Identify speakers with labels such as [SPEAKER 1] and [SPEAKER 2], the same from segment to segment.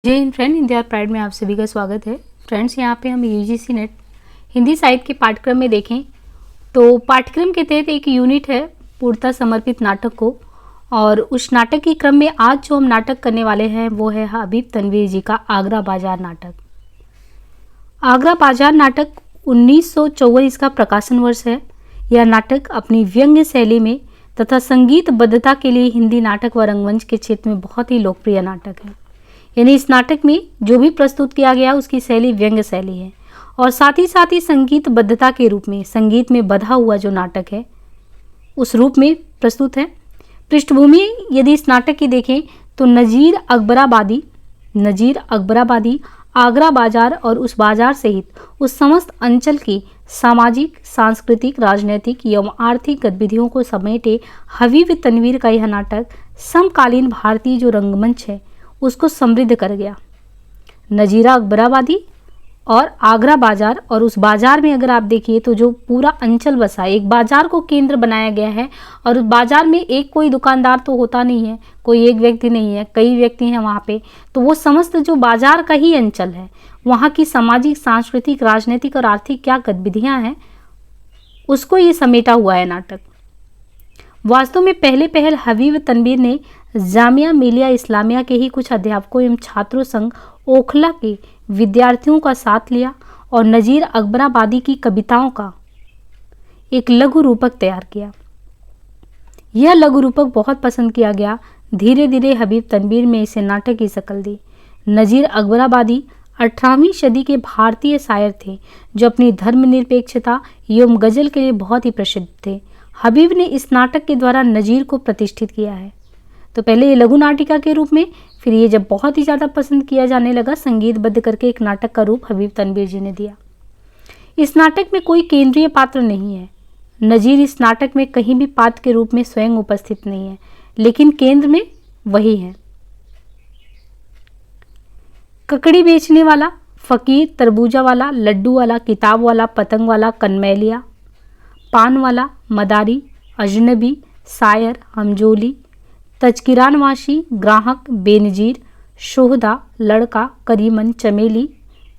[SPEAKER 1] जय हिंद फ्रेंड, हिंदी और प्राइड में आप सभी का स्वागत है। फ्रेंड्स, यहाँ पे हम यूजीसी नेट हिंदी साहित्य के पाठ्यक्रम में देखें तो पाठ्यक्रम के तहत एक यूनिट है पूर्णतः समर्पित नाटक को, और उस नाटक के क्रम में आज जो हम नाटक करने वाले हैं वो है हबीब तनवीर जी का आगरा बाजार नाटक। आगरा बाजार नाटक 1954 इसका प्रकाशन वर्ष है। यह नाटक अपनी व्यंग्य शैली में तथा संगीतबद्धता के लिए हिंदी नाटक व रंगमंच के क्षेत्र में बहुत ही लोकप्रिय नाटक है। यानी इस नाटक में जो भी प्रस्तुत किया गया उसकी शैली व्यंग्य शैली है, और साथ ही संगीतबद्धता के रूप में संगीत में बधा हुआ जो नाटक है उस रूप में प्रस्तुत है। पृष्ठभूमि यदि इस नाटक की देखें तो नजीर अकबराबादी आगरा बाजार और उस बाजार सहित उस समस्त अंचल की सामाजिक, सांस्कृतिक, राजनीतिक एवं आर्थिक गतिविधियों को समेटे हबीब तनवीर का यह नाटक समकालीन भारतीय जो रंगमंच है उसको समृद्ध कर गया। नजीरा अकबराबादी और आगरा बाजार, और उस बाजार में अगर आप देखिए तो जो पूरा अंचल बसा है, एक बाजार को केंद्र बनाया गया है, और उस बाजार में एक कोई दुकानदार तो होता नहीं है, कोई एक व्यक्ति नहीं है, कई व्यक्ति हैं वहाँ पे। तो वो समस्त जो बाजार का ही अंचल है, वहाँ की सामाजिक, सांस्कृतिक, राजनीतिक और आर्थिक क्या गतिविधियाँ हैं उसको ये समेटा हुआ है नाटक। वास्तव में पहले पहल हबीब तनवीर ने जामिया मिलिया इस्लामिया के ही कुछ अध्यापकों एवं छात्रों संग ओखला के विद्यार्थियों का साथ लिया और नजीर अकबराबादी की कविताओं का एक लघु रूपक तैयार किया। यह लघु रूपक बहुत पसंद किया गया। धीरे धीरे हबीब तनवीर में इसे नाटक की शक्ल दी। नजीर अकबराबादी 18वीं सदी के भारतीय शायर थे जो अपनी धर्मनिरपेक्षता एवं गजल के लिए बहुत ही प्रसिद्ध थे। हबीब ने इस नाटक के द्वारा नजीर को प्रतिष्ठित किया है। तो पहले ये लघु नाटिका के रूप में, फिर ये जब बहुत ही ज़्यादा पसंद किया जाने लगा, संगीतबद्ध करके एक नाटक का रूप हबीब तनवीर जी ने दिया। इस नाटक में कोई केंद्रीय पात्र नहीं है। नजीर इस नाटक में कहीं भी पात्र के रूप में स्वयं उपस्थित नहीं है, लेकिन केंद्र में वही है। ककड़ी बेचने वाला, फकीर, तरबूजा वाला, लड्डू वाला, किताब वाला, पतंग वाला, कनमैलिया, पान वाला, मदारी, अजनबी, शायर, हमजोली, तजकिरानवाशी, ग्राहक, बेनजीर, शोहदा, लड़का, करीमन, चमेली,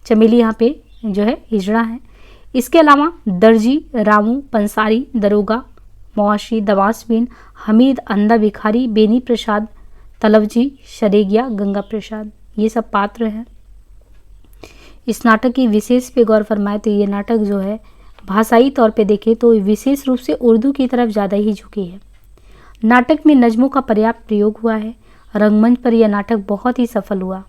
[SPEAKER 1] चमेली यहाँ पे जो है हिजड़ा है। इसके अलावा दर्जी, रामू, पंसारी, दरोगा, मुआशी, दवासबीन, हमीद, अंधा भिखारी, बेनी प्रसाद, तलवजी, शरेगिया, गंगा प्रसाद, ये सब पात्र हैं। इस नाटक की विशेष पे गौर फरमाए तो ये नाटक जो है भाषाई तौर पे देखें तो विशेष रूप से उर्दू की तरफ ज़्यादा ही झुकी है। नाटक में नज्मों का पर्याप्त प्रयोग हुआ है। रंगमंच पर यह नाटक बहुत ही सफल हुआ।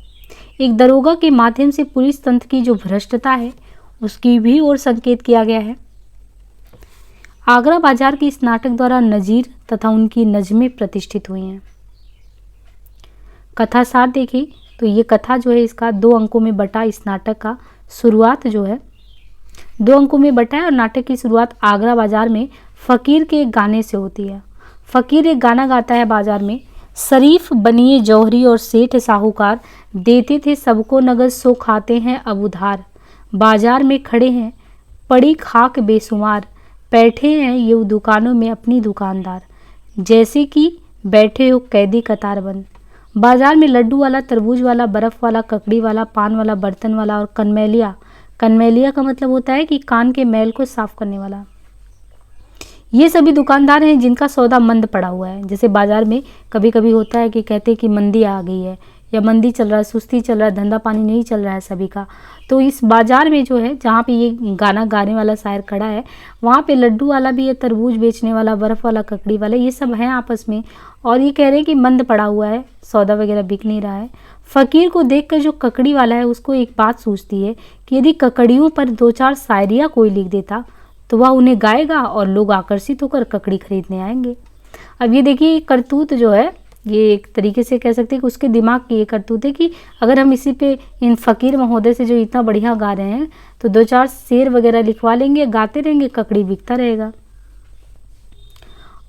[SPEAKER 1] एक दरोगा के माध्यम से पुलिस तंत्र की जो भ्रष्टता है उसकी भी ओर संकेत किया गया है। आगरा बाजार के इस नाटक द्वारा नजीर तथा उनकी नज़में प्रतिष्ठित हुई हैं। कथा सार देखें तो ये कथा जो है इसका 2 अंकों में बटा इस नाटक का शुरुआत जो है 2 अंकों में बटा है, और नाटक की शुरुआत आगरा बाजार में फ़कीर के एक गाने से होती है। फ़कीर एक गाना गाता है बाजार में, शरीफ बनिए जौहरी और सेठ साहूकार, देते थे सबको नगद सो खाते हैं अब उधार, बाजार में खड़े हैं पड़ी खाक बेशुमार, बैठे हैं ये दुकानों में अपनी दुकानदार, जैसे कि बैठे हो कैदी कतारबंद। बाजार में लड्डू वाला, तरबूज वाला, बर्फ़ वाला, ककड़ी वाला, पान वाला, बर्तन वाला और कनमैलिया, कनमैलिया का मतलब होता है कि कान के मैल को साफ करने वाला, ये सभी दुकानदार हैं जिनका सौदा मंद पड़ा हुआ है। जैसे बाजार में कभी कभी होता है कि कहते हैं कि मंदी आ गई है या मंदी चल रहा है, सुस्ती चल रहा है, धंधा पानी नहीं चल रहा है सभी का। तो इस बाजार में जो है जहाँ पे ये गाना गाने वाला शायर खड़ा है वहाँ पे लड्डू वाला भी है, तरबूज बेचने वाला, बर्फ़ वाला, ककड़ी वाला, ये सब हैं आपस में, और ये कह रहे हैं कि मंद पड़ा हुआ है, सौदा वगैरह बिक नहीं रहा है। फ़कीर को देखकर जो ककड़ी वाला है उसको एक बात सूझती है कि यदि ककड़ियों पर 2-4 शायरियाँ कोई लिख देता तो वह उन्हें गाएगा और लोग आकर्षित होकर ककड़ी खरीदने आएंगे। अब ये देखिए करतूत जो है, ये एक तरीके से कह सकते हैं कि उसके दिमाग की ये करतूत है कि अगर हम इसी पे इन फ़कीर महोदय से जो इतना बढ़िया गा रहे हैं तो 2-4 शेर वगैरह लिखवा लेंगे, गाते रहेंगे, ककड़ी बिकता रहेगा।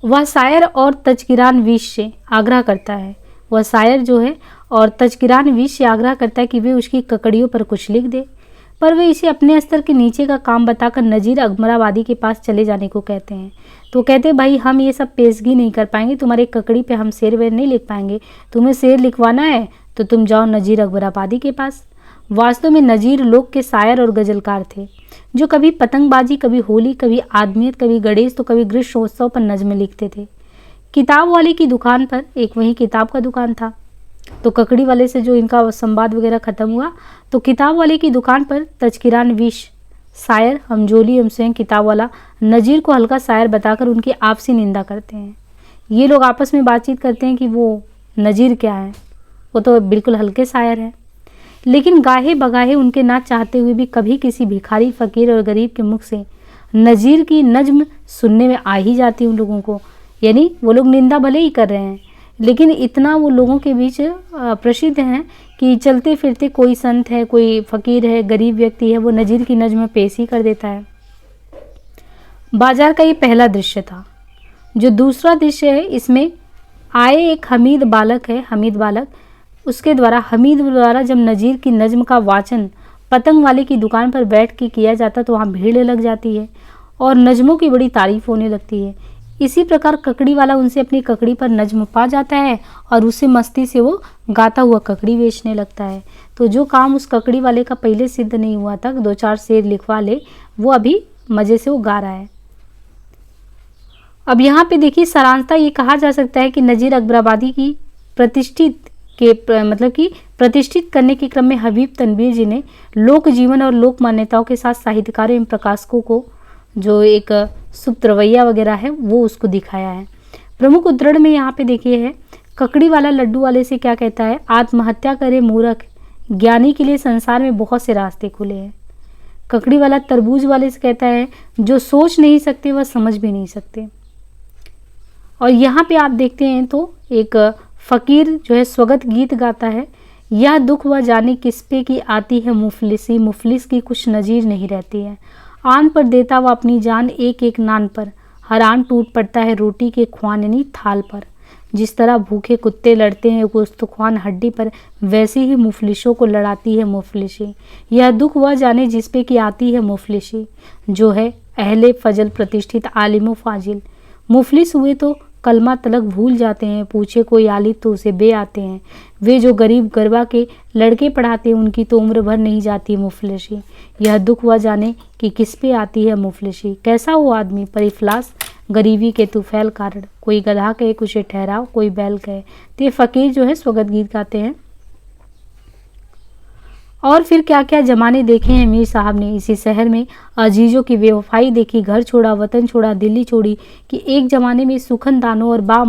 [SPEAKER 1] वह शायर और तजकिरान विश से आग्रह करता है, वह शायर जो है और तजकिरान विश से आग्रह करता है कि वे उसकी ककड़ियों पर कुछ लिख दे, पर वे इसे अपने स्तर के नीचे का काम बताकर नजीर अकबराबादी के पास चले जाने को कहते हैं। तो कहते भाई हम ये सब पेशगी नहीं कर पाएंगे, तुम्हारे ककड़ी पे हम शेर वेर नहीं लिख पाएंगे, तुम्हें शेर लिखवाना है तो तुम जाओ नज़ीर अकबराबादी के पास। वास्तव में नज़ीर लोक के शायर और गज़लकार थे, जो कभी पतंगबाजी, कभी होली, कभी आदमियत, कभी गणेश, तो कभी ग्रीष्मोत्सव पर नज़्में लिखते थे। किताब वाले की दुकान पर, एक वहीं किताब का दुकान था, तो ककड़ी वाले से जो इनका संवाद वगैरह ख़त्म हुआ, तो किताब वाले की दुकान पर तजकिरान विश शायर हमजोली एवं स्वयं किताब वाला नज़ीर को हल्का शायर बताकर उनकी आपसी निंदा करते हैं। ये लोग आपस में बातचीत करते हैं कि वो नज़ीर क्या है, वो तो बिल्कुल हल्के शायर हैं। लेकिन गाहे बगाहे उनके ना चाहते हुए भी कभी किसी भिखारी, फ़कीर और गरीब के मुख से नज़ीर की नज्म सुनने में आ ही जाती उन लोगों को। यानी वो लोग निंदा भले ही कर रहे हैं, लेकिन इतना वो लोगों के बीच प्रसिद्ध हैं कि चलते फिरते कोई संत है, कोई फ़कीर है, गरीब व्यक्ति है, वो नज़ीर की नज्म पेश ही कर देता है। बाजार का ये पहला दृश्य था। जो दूसरा दृश्य है, इसमें आए एक हमीद बालक है, हमीद बालक, उसके द्वारा हमीद द्वारा जब नज़ीर की नज्म का वाचन पतंग वाले की दुकान पर बैठ के किया जाता तो वहाँ भीड़ लग जाती है और नज्मों की बड़ी तारीफ होने लगती है। इसी प्रकार ककड़ी वाला उनसे अपनी ककड़ी पर नज्म पा जाता है और उससे मस्ती से वो गाता हुआ ककड़ी बेचने लगता है। तो जो काम उस ककड़ी वाले का पहले सिद्ध नहीं हुआ था, 2-4 शेर लिखवा ले, वो अभी मज़े से वो गा रहा है। अब यहाँ पे देखिए, सारांशतः ये कहा जा सकता है कि नज़ीर अकबराबादी की प्रतिष्ठित करने के क्रम में हबीब तनवीर जी ने लोक जीवन और लोक मान्यताओं के साथ साहित्यकारों एवं प्रकाशकों को जो एक सुप्त रवैया वगैरह है वो उसको दिखाया है। प्रमुख उद्धरण में यहाँ पे देखिए है, ककड़ी वाला लड्डू वाले से क्या कहता है, आत्महत्या करे मूर्ख, ज्ञानी के लिए संसार में बहुत से रास्ते खुले हैं। ककड़ी वाला तरबूज वाले से कहता है, जो सोच नहीं सकते वह समझ भी नहीं सकते। और यहाँ पे आप देखते हैं तो एक फ़कीर जो है स्वगत गीत गाता है, यह दुख वह जाने किस पे की आती है मुफलिसी, मुफलिस की कुछ नज़ीर नहीं रहती है। आन पर देता वह अपनी जान एक एक नान पर, हर आन टूट पड़ता है रोटी के ख्वान यानी थाल पर। जिस तरह भूखे कुत्ते लड़ते हैं गोस्तख्वान हड्डी पर, वैसे ही मुफलिसों को लड़ाती है मुफलिसी। यह दुख वह जाने जिस पे की आती है मुफलिसी, जो है अहले फजल प्रतिष्ठित आलिम फाजिल। मुफलिस हुए तो कलमा तलक भूल जाते हैं, पूछे कोई आलिम तो उसे बे आते हैं। वे जो गरीब गरबा के लड़के पढ़ाते हैं, उनकी तो उम्र भर नहीं जाती मुफलिसी। यह दुख वह जाने कि किस पे आती है मुफलिसी। कैसा हो आदमी पर इफलास, गरीबी के तुफैल कारण। कोई गधा कहे कुछ ठहराओ, कोई बैल कहे। तो ये फ़कीर जो है स्वगत गीत गाते हैं। और फिर क्या क्या ज़माने देखे हैं मीर साहब ने। इसी शहर में अजीज़ों की बेवफाई देखी, घर छोड़ा, वतन छोड़ा, दिल्ली छोड़ी, कि एक ज़माने में सुखन दानों और बा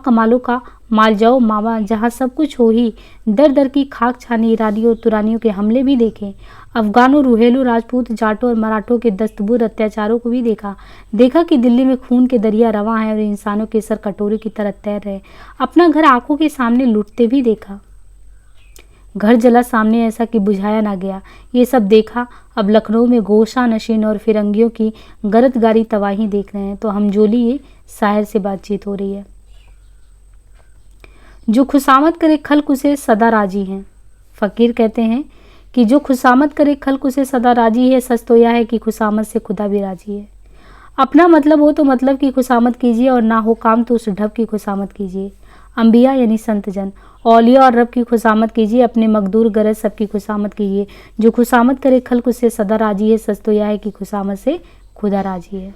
[SPEAKER 1] कमालों का माल जाओ मामा, जहाँ सब कुछ हो ही। दर दर की खाक छानी, ईरानियों और तुरानियों के हमले भी देखे। अफगानों, रूहेलों, राजपूत, जाटों और मराठों के दस्तबूर अत्याचारों को भी देखा कि दिल्ली में खून के दरिया रवां हैं और इंसानों के सर कटोरे की तरह तैर रहे। अपना घर आंखों के सामने लूटते भी देखा। घर जला सामने ऐसा कि बुझाया ना गया। ये सब देखा। अब लखनऊ में गोशा नशीन और फिरंगियों की गरदगारी तबाही देख रहे हैं। तो हमजोली ये शायर से बातचीत हो रही है। जो खुशामद करे खल्क उसे सदा राजी हैं। फ़कीर कहते हैं कि जो खुशामद करे खल्क उसे सदा राजी है। सच तो यह है कि खुशामद से खुदा भी राजी है। अपना मतलब हो तो मतलब की खुशामद कीजिए, और ना हो काम तो उस ढब की खुशामद कीजिए। अंबिया यानी संत जन, औलिया और रब की खुशामद कीजिए, अपने मकदूर गरज सबकी खुशामद कीजिए। जो खुशामद करे खल्क उससे सदा राजी है। सच तो यह है कि खुशामद से खुदा राजी है।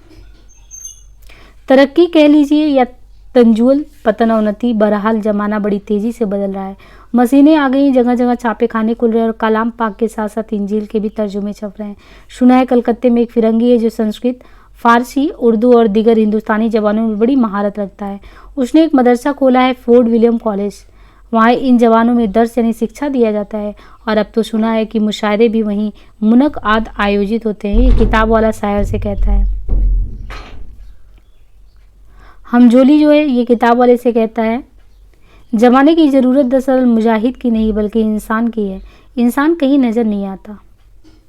[SPEAKER 1] तरक्की कह लीजिए या तंजुल पतन अवनति, बहरहाल जमाना बड़ी तेज़ी से बदल रहा है। मशीनें आ गई, जगह जगह छापे खाने खुल रहे हैं और कलाम पाक के साथ साथ इंजील के भी तर्जुमे छप रहे हैं। सुना है कलकत्ते में एक फिरंगी है जो संस्कृत, फारसी, उर्दू और दीगर हिंदुस्तानी जबानों में बड़ी महारत रखता है। उसने एक मदरसा खोला है, फोर्ट विलियम कॉलेज। वहाँ इन जवानों में दर्स यानी शिक्षा दिया जाता है। और अब तो सुना है कि मुशायरे भी वहीं मुनक़ाद आयोजित होते हैं। ये किताब वाला शायर से कहता है। हमजोली जो है ये किताब वाले से कहता है, ज़माने की ज़रूरत दरअसल मुजाहिद की नहीं बल्कि इंसान की है। इंसान कहीं नज़र नहीं आता।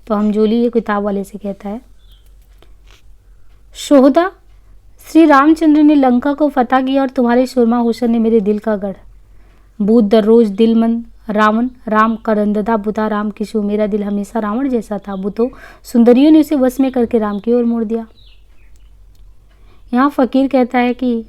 [SPEAKER 1] तो हमजोली ये किताब वाले से कहता है। शोहदा, श्री रामचंद्र ने लंका को फतह किया और तुम्हारे सुरमा हुसैन ने मेरे दिल का गढ़। बूत दररोज दिलमंद रावण, राम करंददा बुता राम किशु। मेरा दिल हमेशा रावण जैसा था, बुतो सुंदरियों ने उसे वश में करके राम की ओर मोड़ दिया। यहाँ फ़कीर कहता है कि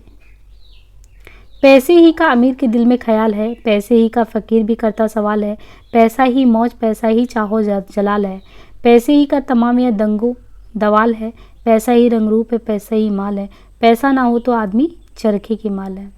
[SPEAKER 1] पैसे ही का अमीर के दिल में ख्याल है, पैसे ही का फ़कीर भी करता सवाल है, पैसा ही मौज पैसा ही चाहो जलाल है, पैसे ही का तमाम यह दंगो दवाल है, पैसा ही रंग रूप है, पैसा ही माल है, पैसा ना हो तो आदमी चरखे की माल है।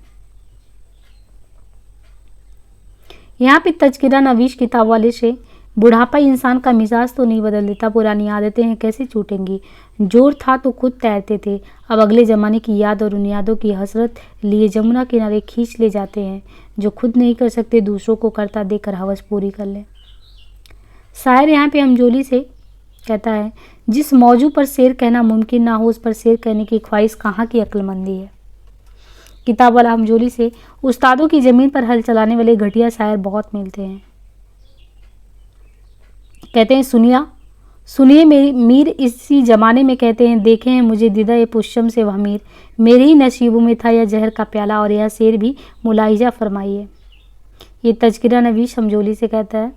[SPEAKER 1] यहाँ पे तज़किरा नवीश किताब वाले से, बुढ़ापा इंसान का मिजाज तो नहीं बदल देता, पुरानी आदतें हैं कैसे छूटेंगी, जोर था तो खुद तैरते थे, अब अगले ज़माने की याद और उन यादों की हसरत लिए जमुना किनारे खींच ले जाते हैं, जो खुद नहीं कर सकते दूसरों को करता देकर हवस पूरी कर ले। शायर यहाँ पे हमजोली से कहता है, जिस मौजू पर शेर कहना मुमकिन ना हो उस पर शेर कहने की ख्वाहिश कहाँ की अक्लमंदी है। किताब वाला हमजोली से, उस्तादों की ज़मीन पर हल चलाने वाले घटिया शायर बहुत मिलते हैं। कहते हैं, सुनिए मेरी मीर इसी ज़माने में कहते हैं, देखे हैं मुझे दिदा ए पुष्यम से वह मीर, मेरे ही नसीबों में था यह जहर का प्याला और यह शेर भी मुलाहिजा फरमाइए। ये तज़किरा नवीश हमजोली से कहता है।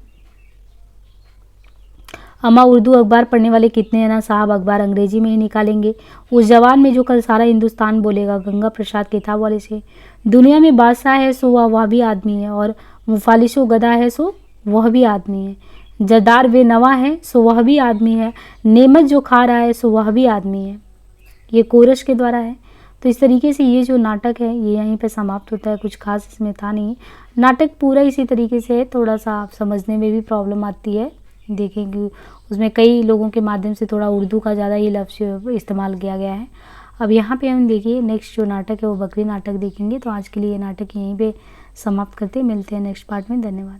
[SPEAKER 1] अम्मा उर्दू अखबार पढ़ने वाले कितने हैं ना साहब, अखबार अंग्रेजी में ही निकालेंगे उस जवान में जो कल सारा हिंदुस्तान बोलेगा। गंगा प्रसाद किताब वाले से, दुनिया में बादशाह है सो वह भी आदमी है, और मुफालिशो गदा है सो वह भी आदमी है, जदार वे नवा है सो वह भी आदमी है, नेमत जो खा रहा है सो वह भी आदमी है। ये कोरश के द्वारा है। तो इस तरीके से ये जो नाटक है ये यहीं पे समाप्त होता है, कुछ खास इसमें था नहीं। नाटक पूरा इसी तरीके से है, थोड़ा सा आप समझने में भी प्रॉब्लम आती है, देखेंगे उसमें कई लोगों के माध्यम से थोड़ा उर्दू का ज़्यादा ही लफ्ज़ इस्तेमाल किया गया है। अब यहाँ पे हम देखिए नेक्स्ट जो नाटक है वो बकरी नाटक देखेंगे। तो आज के लिए ये नाटक यहीं पे समाप्त करते, मिलते हैं नेक्स्ट पार्ट में। धन्यवाद।